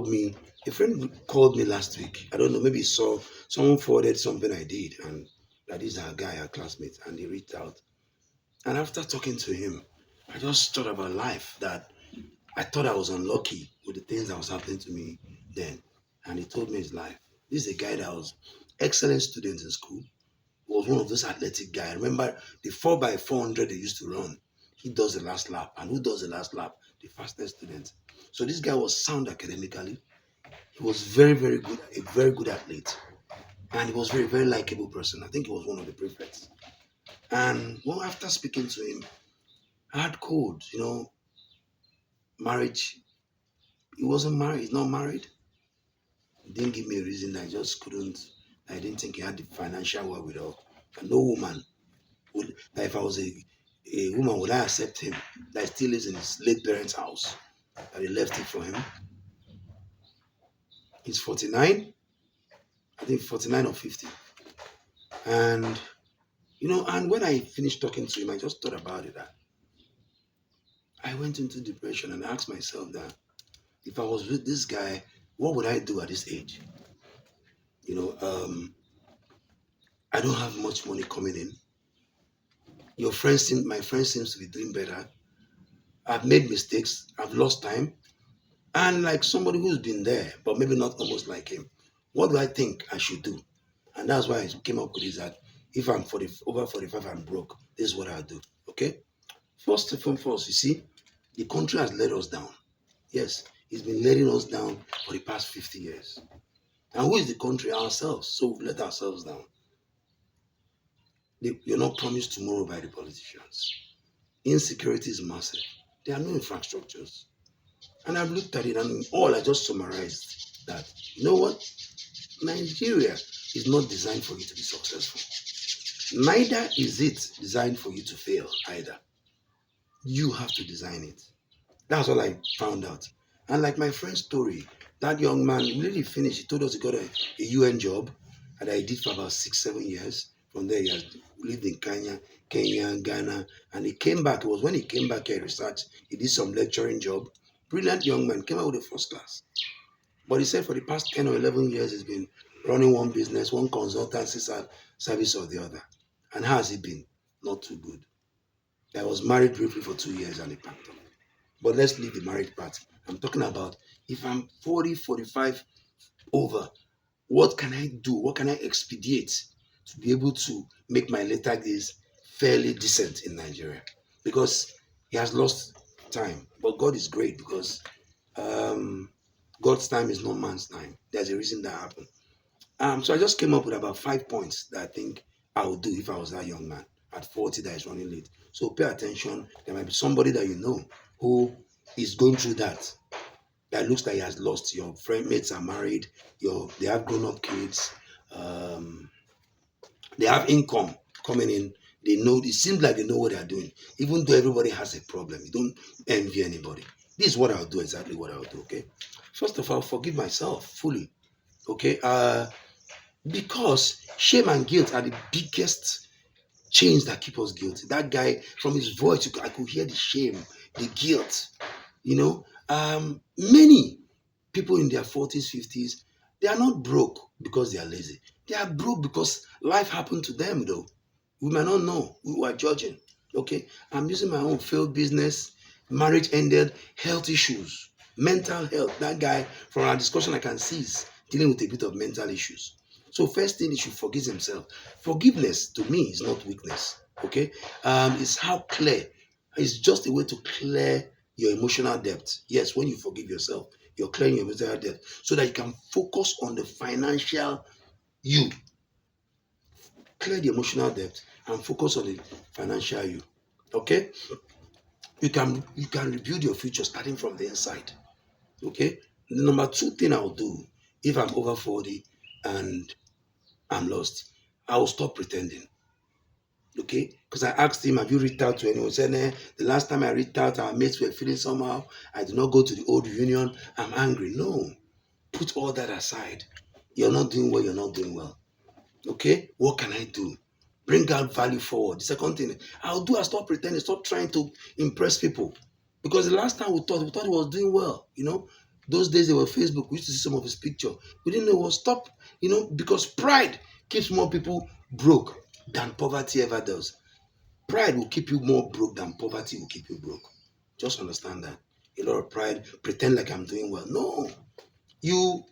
Me, a friend called me last week. I don't know, maybe he saw someone forwarded something I did, and that is our guy, our classmate, and he reached out. And after talking to him, I just thought about life that I thought I was unlucky with the things that was happening to me then. And he told me his life. This is a guy that was excellent student in school, was one of those athletic guys. Remember the 4x400 they used to run? He does the last lap. And who does the last lap? The fastest student. So this guy was sound academically. He was very, very good, a very good athlete. And he was very, very likable person. I think he was one of the prefects. And well, after speaking to him, I had code, marriage. He wasn't married, he's not married. He didn't give me a reason. I just couldn't. I didn't think he had the financial wherewithal. And no woman would, that if I was a woman, would I accept him that still lives in his late parents' house? That he left it for him. He's 49, I think 49 or 50. And and when I finished talking to him, I just thought about it. That I went into depression and asked myself that if I was with this guy, what would I do at this age? You know, um, I don't have much money coming in. My friend seems to be doing better. I've made mistakes. I've lost time. And like somebody who's been there, but maybe not almost like him, what do I think I should do? And that's why I came up with this that if I'm 40, over 45, I'm broke, this is what I'll do. Okay? First and foremost, you see, the country has let us down. Yes, it's been letting us down for the past 50 years. And who is the country? Ourselves. So we've let ourselves down. You're not promised tomorrow by the politicians. Insecurity is massive. There are no infrastructures. And I've looked at it and all I just summarized that, you know what? Nigeria is not designed for you to be successful. Neither is it designed for you to fail either. You have to design it. That's all I found out. And like my friend's story, that young man really finished. He told us he got a UN job and I did for about 6, 7 years. From there, he has lived in Kenya, Ghana, and he came back. It was when he came back here, research. He did some lecturing job. Brilliant young man, came out with a first class. But he said for the past 10 or 11 years, he's been running one business, one consultancy service or the other. And how has it been? Not too good. I was married briefly for 2 years and he packed up. But let's leave the marriage part. I'm talking about if I'm 40, 45 over, what can I do? What can I expedite to be able to make my later days fairly decent in Nigeria? Because he has lost time. But God is great because um, God's time is not man's time. There's a reason that happened. So I just came up with about 5 points that I think I would do if I was that young man at 40 that is running late. So pay attention. There might be somebody that you know who is going through that. That looks like he has lost. Your friend mates are married. They have grown up kids. Um, they have income coming in. They know. It seems like they know what they are doing. Even though everybody has a problem, you don't envy anybody. This is what I'll do. Exactly what I'll do. Okay. First of all, forgive myself fully. Okay. Because shame and guilt are the biggest chains that keep us guilty. That guy, from his voice, I could hear the shame, the guilt. Many people in their 40s, 50s, they are not broke because they are lazy. They are broke because life happened to them, though. We might not know. We are judging. Okay. I'm using my own failed business, marriage ended, health issues, mental health. That guy, from our discussion, I can see is dealing with a bit of mental issues. So, first thing, he should forgive himself. Forgiveness to me is not weakness. Okay. It's how clear. It's just a way to clear your emotional debt. Yes, when you forgive yourself, you're clearing your emotional debt so that you can focus on the financial you. Clear the emotional debt and focus on the financial you. Okay? You can rebuild your future starting from the inside. Okay? The number two thing I'll do if I'm over 40 and I'm lost, I will stop pretending. Okay? Because I asked him, have you reached out to anyone? He said, the last time I reached out, our mates were feeling somehow. I did not go to the old reunion. I'm angry. No. Put all that aside. You're not doing well, you're not doing well. Okay? What can I do? Bring out value forward. The second thing I'll do is stop pretending, stop trying to impress people. Because the last time we thought he was doing well, Those days there were Facebook. We used to see some of his picture. We didn't know what stop, because pride keeps more people broke than poverty ever does. Pride will keep you more broke than poverty will keep you broke. Just understand that. A lot of pride, pretend like I'm doing well. No, you,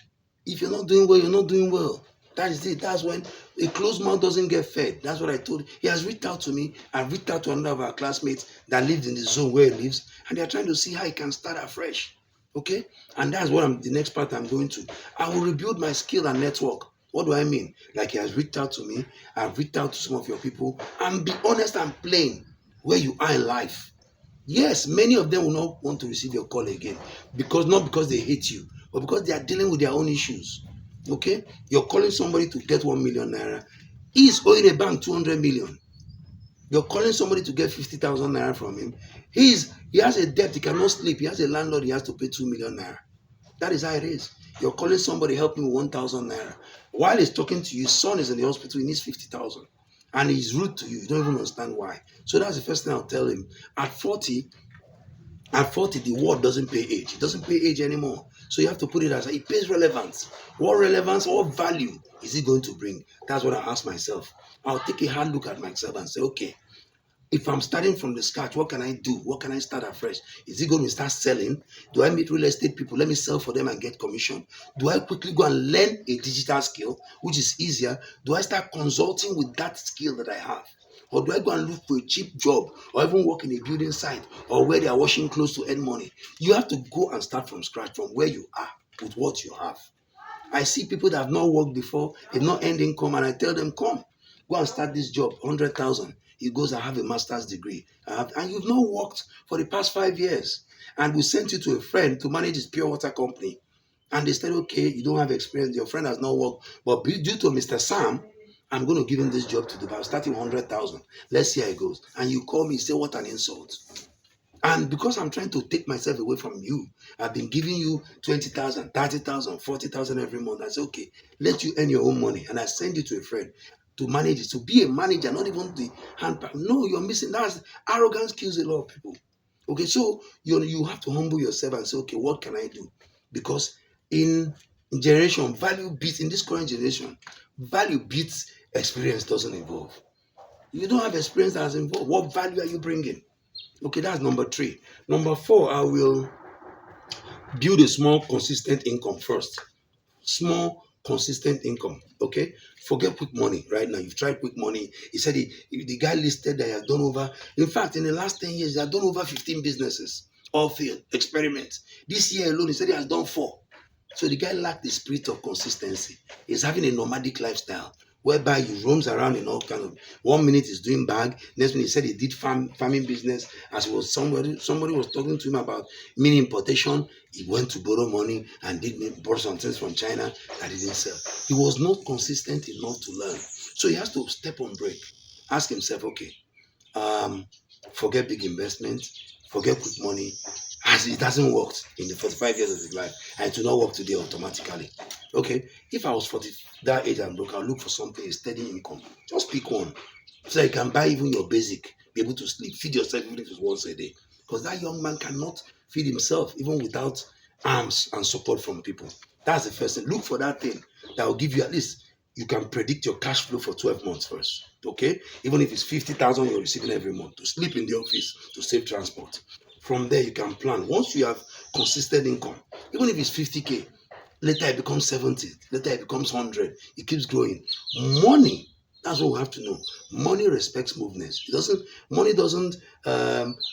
if you're not doing well, you're not doing well. That is it. That's when a closed mouth doesn't get fed. That's what I told him. He has reached out to me. I've reached out to another of our classmates that lived in the zone where he lives, and they're trying to see how he can start afresh. Okay? And that's what the next part I'm going to. I will rebuild my skill and network. What do I mean? Like he has reached out to me, I've reached out to some of your people, and be honest and plain where you are in life. Yes, many of them will not want to receive your call again, because not because they hate you, but because they are dealing with their own issues. Okay, you're calling somebody to get 1 million naira. He is owing a bank 200 million. You're calling somebody to get 50,000 naira from him. He has a debt. He cannot sleep. He has a landlord. He has to pay 2 million naira. That is how it is. You're calling somebody, help me with 1,000 naira. While he's talking to you, his son is in the hospital. He needs 50,000, and he's rude to you. You don't even understand why. So that's the first thing I'll tell him. At 40, the word doesn't pay age. It doesn't pay age anymore. So you have to put it as it pays relevance. What relevance, what value is it going to bring? That's what I ask myself. I'll take a hard look at myself and say, okay, if I'm starting from the scratch, what can I do? What can I start afresh? Is it going to start selling? Do I meet real estate people? Let me sell for them and get commission. Do I quickly go and learn a digital skill, which is easier? Do I start consulting with that skill that I have? Or do I go and look for a cheap job or even work in a building site or where they are washing clothes to earn money? You have to go and start from scratch, from where you are with what you have. I see people that have not worked before, they've not earned income, and I tell them, come, go and start this job, 100,000. He goes, I have a master's degree. And you've not worked for the past 5 years. And we sent you to a friend to manage his pure water company. And they said, okay, you don't have experience, your friend has not worked. But due to Mr. Sam, I'm going to give him this job to do. I'm starting 100,000. Let's see how it goes. And you call me, say, what an insult. And because I'm trying to take myself away from you, I've been giving you 20,000, 30,000, 40,000 every month. I say, okay, let you earn your own money. And I send you to a friend to manage it, to be a manager, not even the handbag. No, you're missing. That's arrogance kills a lot of people. Okay, so you have to humble yourself and say, okay, what can I do? Because in generation, value beats, in this current generation, value beats experience doesn't involve. You don't have experience that's involved. What value are you bringing? Okay, that's number three. Number four, I will build a small, consistent income first. Small, consistent income. Okay, forget quick money right now. You've tried quick money. He said the guy listed that he has done over, in fact, in the last 10 years, he has done over 15 businesses, all failed, experiments. This year alone, he said he has done 4. So the guy lacked the spirit of consistency. He's having a nomadic lifestyle whereby he roams around in all kind of. 1 minute he's doing bag. Next minute he said he did farming business. As he was somebody was talking to him about mini importation. He went to borrow money and bought some things from China that he didn't sell. He was not consistent enough to learn. So he has to step on break. Ask himself, okay, um, forget big investment, forget quick money, as it hasn't worked in the 45 years of his life, and it will not work today automatically. Okay, if I was 40 that age and broke, I'll look for something, a steady income. Just pick one so you can buy even your basic, be able to sleep, feed yourself even if it's once a day. Because that young man cannot feed himself even without arms and support from people. That's the first thing. Look for that thing that will give you at least you can predict your cash flow for 12 months first. Okay? Even if it's 50,000 you're receiving every month to sleep in the office to save transport. From there, you can plan. Once you have consistent income, even if it's 50K, later it becomes 70, later it becomes 100. It keeps growing. Money, that's what we have to know. Money respects movements. Money doesn't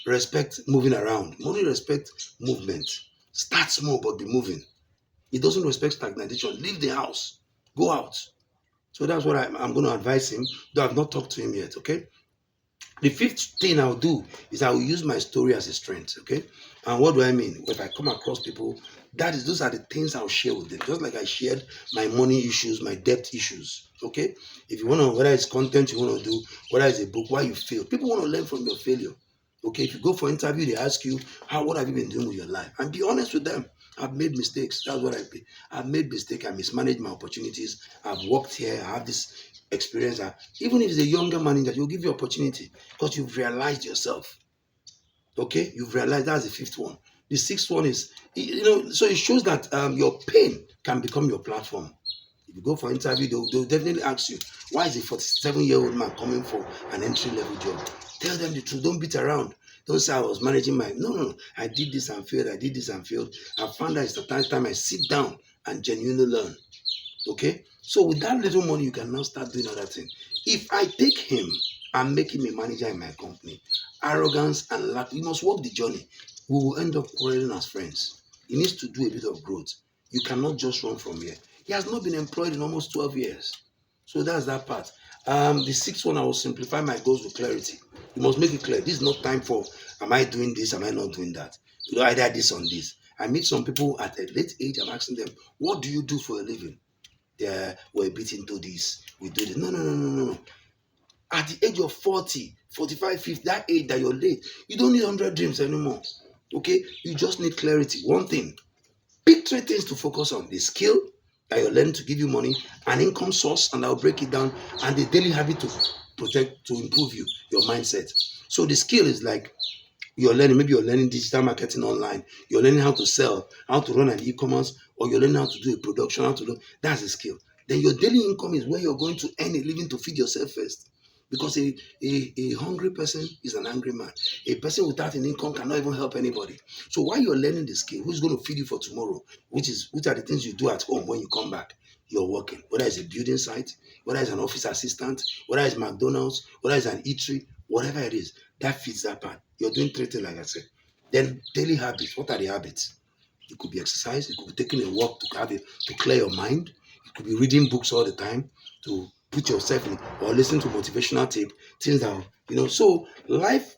respect moving around. Money respects movement. Start small but be moving. It doesn't respect stagnation. Leave the house. Go out. So that's what I'm going to advise him, though I've not talked to him yet, okay? The fifth thing I'll do is I will use my story as a strength, okay? And what do I mean? If I come across people, those are the things I'll share with them. Just like I shared my money issues, my debt issues, okay? If you want to, whether it's content you want to do, whether it's a book, why you fail. People want to learn from your failure, okay? If you go for interview, they ask you, what have you been doing with your life? And be honest with them. I've made mistakes. That's what I've made mistakes. I mismanaged my opportunities. I've worked here. I have this experience. Even if it's a younger manager, you'll give you opportunity because you've realized yourself. Okay? You've realized that's the fifth one. The sixth one is, so it shows that your pain can become your platform. If you go for interview, they'll definitely ask you, why is a 47-year-old man coming for an entry level job? Tell them the truth. Don't beat around. Don't say I was managing my. No, no, no. I did this and failed. I did this and failed. I found that it's the time I sit down and genuinely learn. Okay? So with that little money, you can now start doing other things. If I take him and make him a manager in my company, arrogance and lack, you must walk the journey. We will end up quarreling as friends. He needs to do a bit of growth. You cannot just run from here. He has not been employed in almost 12 years. So that's that part. The sixth one, I will simplify my goals with clarity. You must make it clear. This is not time for, am I doing this? Am I not doing that? You know, either this on this. I meet some people at a late age. I'm asking them, what do you do for a living? We're beating to this. We do this. No, no, no, no, no, no. At the age of 40, 45, 50, that age that you're late, you don't need 100 dreams anymore. Okay? You just need clarity. One thing. Pick three things to focus on: the skill that you're learning to give you money, an income source, and I'll break it down, and the daily habit to protect, to improve your mindset. So the skill is like you're learning, maybe you're learning digital marketing online, you're learning how to sell, how to run an e-commerce, or you're learning how to do a production, how to do that's a skill. Then your daily income is where you're going to earn a living to feed yourself first. Because a hungry person is an angry man. A person without an income cannot even help anybody. So while you're learning the skill, who's going to feed you for tomorrow? Which are the things you do at home when you come back? You're working. Whether it's a building site, whether it's an office assistant, whether it's McDonald's, whether it's an eatery, whatever it is, that fits that part. You're doing three things, like I said. Then daily habits. What are the habits? It could be exercise. It could be taking a walk to clear your mind. It could be reading books all the time to put yourself in, or listen to motivational tape. Things that So life,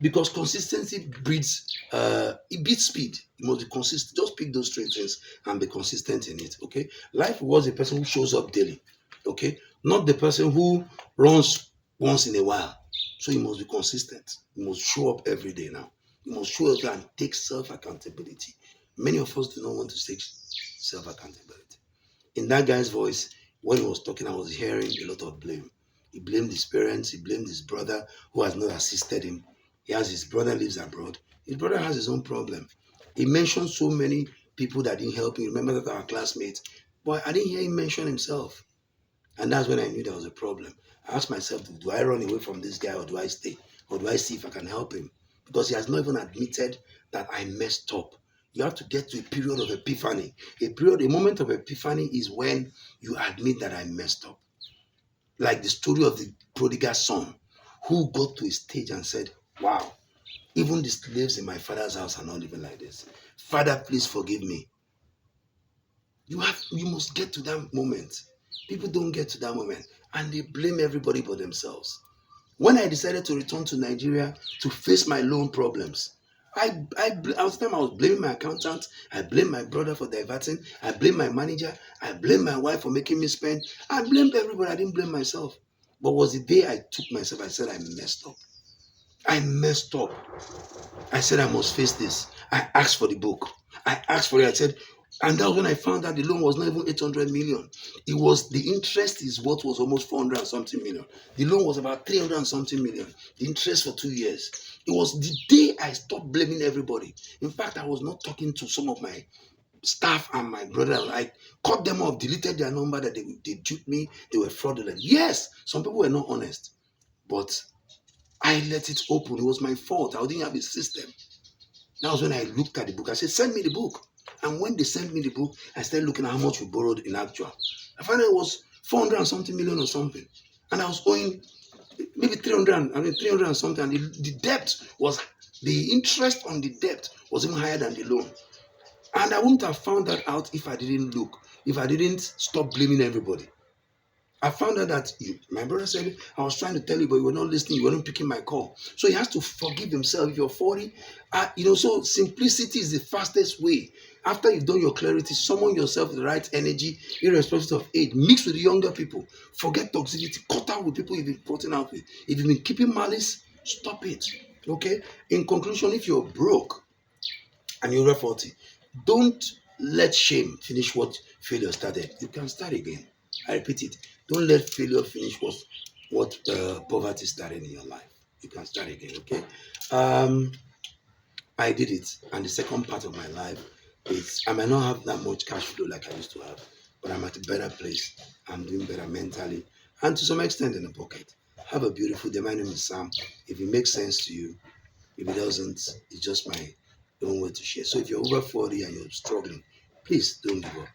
because consistency breeds it beats speed. You must be consistent. Just pick those three things and be consistent in it. Okay. Life was a person who shows up daily. Okay. Not the person who runs once in a while. So you must be consistent. You must show up every day now. You must show up and take self accountability. Many of us do not want to take self accountability. In that guy's voice, when he was talking, I was hearing a lot of blame. He blamed his parents, he blamed his brother who has not assisted him. He has his brother lives abroad. His brother has his own problem. He mentioned so many people that didn't help him. Remember that our classmates. But I didn't hear him mention himself. And that's when I knew there was a problem. I asked myself, do I run away from this guy or do I stay? Or do I see if I can help him? Because he has not even admitted that I messed up. You have to get to a period of epiphany. A moment of epiphany is when you admit that I messed up. Like the story of the prodigal son who got to a stage and said, wow, even the slaves in my father's house are not living like this. Father, please forgive me. You must get to that moment. People don't get to that moment and they blame everybody but themselves. When I decided to return to Nigeria to face my loan problems, I was blaming my accountant. I blamed my brother for diverting. I blamed my manager. I blamed my wife for making me spend. I blamed everybody. I didn't blame myself. But was the day I took myself, I said I messed up. I messed up. I said I must face this. I asked for the book. I asked for it. I said, and that was when I found out the loan was not even 800 million. It was the interest is what was almost 400 and something million. The loan was about 300 and something million. The interest for 2 years. It was the day I stopped blaming everybody. In fact, I was not talking to some of my staff and my brother. I cut them off, deleted their number that they duped me. They were fraudulent. Yes, some people were not honest, but I let it open. It was my fault. I didn't have a system. That was when I looked at the book. I said, send me the book. And when they sent me the book, I started looking at how much we borrowed in actual. I found it was 400 and something million or something. And I was owing maybe 300 and something. And the interest on the debt was even higher than the loan. And I wouldn't have found that out if I didn't look, if I didn't stop blaming everybody. I found out that my brother said, I was trying to tell you, but you were not listening. You weren't picking my call. So he has to forgive himself. If you're 40, so simplicity is the fastest way. After you've done your clarity, summon yourself with the right energy, irrespective of age. Mix with the younger people. Forget toxicity. Cut out with people you've been putting out with. If you've been keeping malice, stop it. Okay? In conclusion, if you're broke and you're over 40, don't let shame finish what failure started. You can start again. I repeat it. Don't let failure finish what poverty started in your life. You can start again, okay? Um, I did it. And the second part of my life is I might not have that much cash flow like I used to have, but I'm at a better place. I'm doing better mentally and to some extent in the pocket. Have a beautiful day. My name is Sam. If it makes sense to you, if it doesn't, it's just my own way to share. So if you're over 40 and you're struggling, please don't give up.